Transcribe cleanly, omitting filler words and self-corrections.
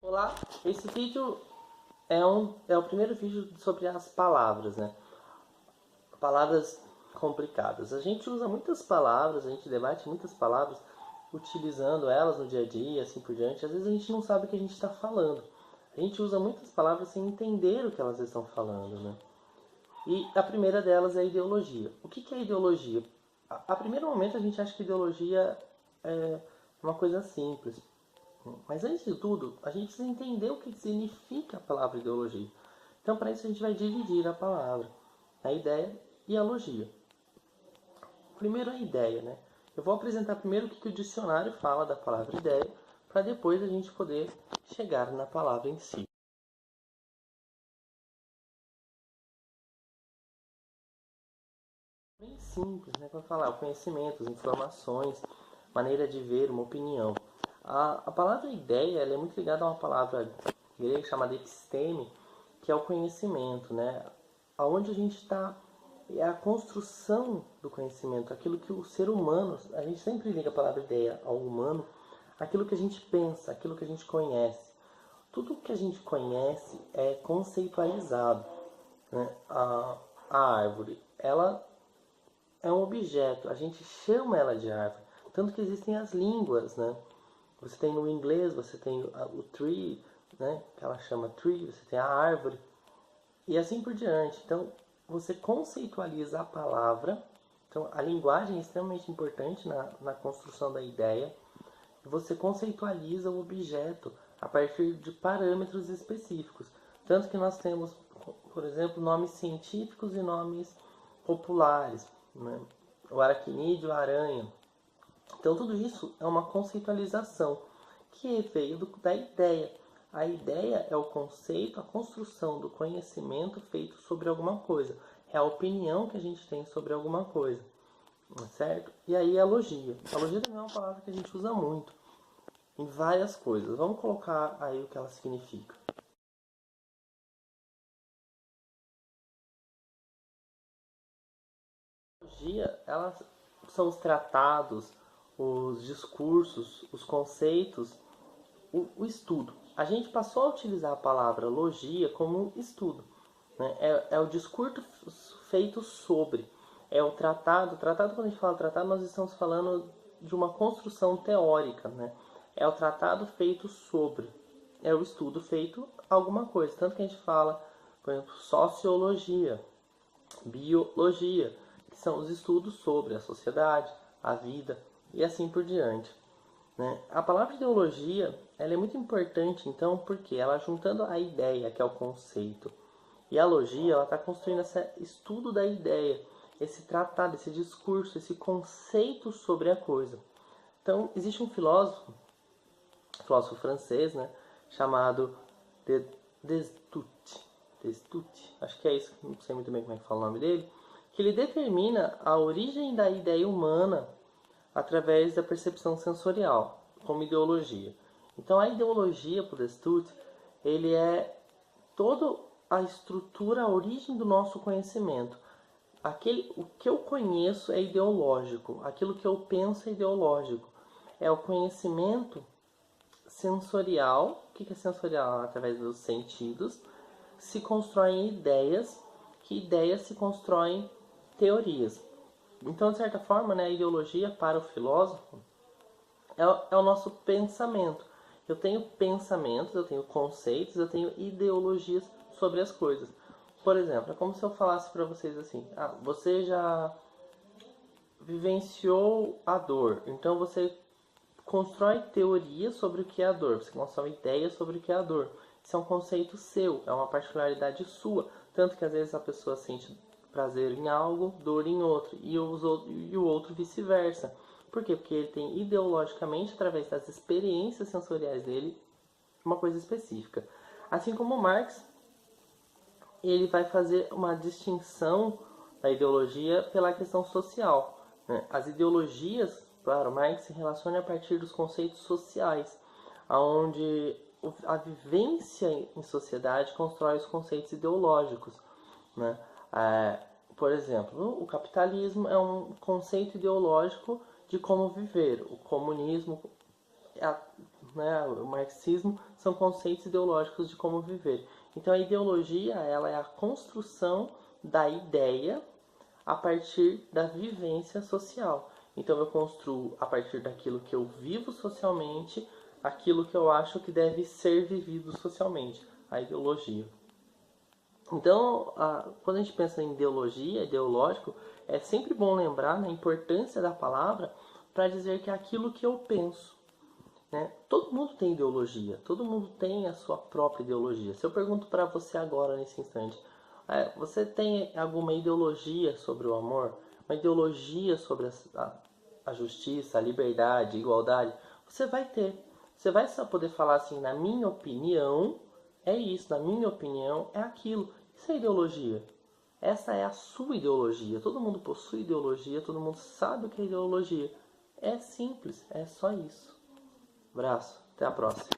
Olá, esse vídeo é o primeiro vídeo sobre as palavras, né? Palavras complicadas. A gente usa muitas palavras, a gente debate muitas palavras, utilizando elas no dia a dia, assim por diante. Às vezes a gente não sabe o que a gente está falando. A gente usa muitas palavras sem entender o que elas estão falando, né? E a primeira delas é a ideologia. O que é ideologia? A primeiro momento a gente acha que ideologia é uma coisa simples. Mas antes de tudo, a gente precisa entender o que significa a palavra ideologia. Então, para isso, a gente vai dividir a palavra, a ideia e a logia. Primeiro, a ideia, né? Eu vou apresentar primeiro o que o dicionário fala da palavra ideia, para depois a gente poder chegar na palavra em si. Bem simples, né? Para falar o conhecimento, as informações, maneira de ver, uma opinião. A palavra ideia ela é muito ligada a uma palavra grega chamada episteme, que é o conhecimento, né? Aonde a gente está é a construção do conhecimento, aquilo que o ser humano, a gente sempre liga a palavra ideia ao humano, aquilo que a gente pensa, aquilo que a gente conhece. Tudo que a gente conhece é conceitualizado, né? A árvore, ela é um objeto, a gente chama ela de árvore, tanto que existem as línguas, né? Você tem no inglês, você tem o tree, né? Que ela chama tree, você tem a árvore, e assim por diante. Então, você conceitualiza a palavra. Então, a linguagem é extremamente importante na construção da ideia. E você conceitualiza o objeto a partir de parâmetros específicos. Tanto que nós temos, por exemplo, nomes científicos e nomes populares, né? O aracnídeo, a aranha. Então, tudo isso é uma conceitualização que veio da ideia. A ideia é o conceito, a construção do conhecimento feito sobre alguma coisa. É a opinião que a gente tem sobre alguma coisa, certo? E aí a logia. A logia também é uma palavra que a gente usa muito em várias coisas. Vamos colocar aí o que ela significa. A logia, elas são os tratados, os discursos, os conceitos, o estudo. A gente passou a utilizar a palavra logia como estudo, né? É o discurso feito sobre. É o tratado. Tratado, quando a gente fala tratado, nós estamos falando de uma construção teórica, né? É o tratado feito sobre. É o estudo feito alguma coisa. Tanto que a gente fala, por exemplo, sociologia, biologia, que são os estudos sobre a sociedade, a vida e assim por diante, né? A palavra ideologia ela é muito importante, então, porque ela juntando a ideia, que é o conceito, e a logia, ela está construindo esse estudo da ideia, esse tratado, esse discurso, esse conceito sobre a coisa. Então, existe um filósofo francês, né, chamado Destutt, acho que é isso, não sei muito bem como é que fala o nome dele, que ele determina a origem da ideia humana através da percepção sensorial, como ideologia. Então, a ideologia, por Destutt, ele é toda a estrutura, a origem do nosso conhecimento. O que eu conheço é ideológico, aquilo que eu penso é ideológico. É o conhecimento sensorial. O que é sensorial? Através dos sentidos se constroem ideias, que ideias se constroem teorias. Então, de certa forma, né, a ideologia para o filósofo é o nosso pensamento. Eu tenho pensamentos, eu tenho conceitos, eu tenho ideologias sobre as coisas. Por exemplo, é como se eu falasse para vocês assim: você já vivenciou a dor, então você constrói teorias sobre o que é a dor, você constrói ideias sobre o que é a dor. Isso é um conceito seu, é uma particularidade sua. Tanto que às vezes a pessoa sente prazer em algo, dor em outro, e o outro vice-versa. Por quê? Porque ele tem ideologicamente, através das experiências sensoriais dele, uma coisa específica. Assim como Marx, ele vai fazer uma distinção da ideologia pela questão social, né? As ideologias, para Marx, se relacionam a partir dos conceitos sociais, onde a vivência em sociedade constrói os conceitos ideológicos, né? Por exemplo, o capitalismo é um conceito ideológico de como viver, o comunismo, né, o marxismo são conceitos ideológicos de como viver. Então a ideologia, ela é a construção da ideia a partir da vivência social. Então eu construo a partir daquilo que eu vivo socialmente, aquilo que eu acho que deve ser vivido socialmente, a ideologia. Então, quando a gente pensa em ideologia, ideológico, é sempre bom lembrar na importância da palavra para dizer que é aquilo que eu penso, né? Todo mundo tem ideologia, todo mundo tem a sua própria ideologia. Se eu pergunto para você agora, nesse instante, você tem alguma ideologia sobre o amor? Uma ideologia sobre a justiça, a liberdade, a igualdade? Você vai ter. Você vai só poder falar assim, na minha opinião, é isso, na minha opinião, é aquilo. Isso é ideologia. Essa é a sua ideologia. Todo mundo possui ideologia, todo mundo sabe o que é ideologia. É simples, é só isso. Abraço, até a próxima.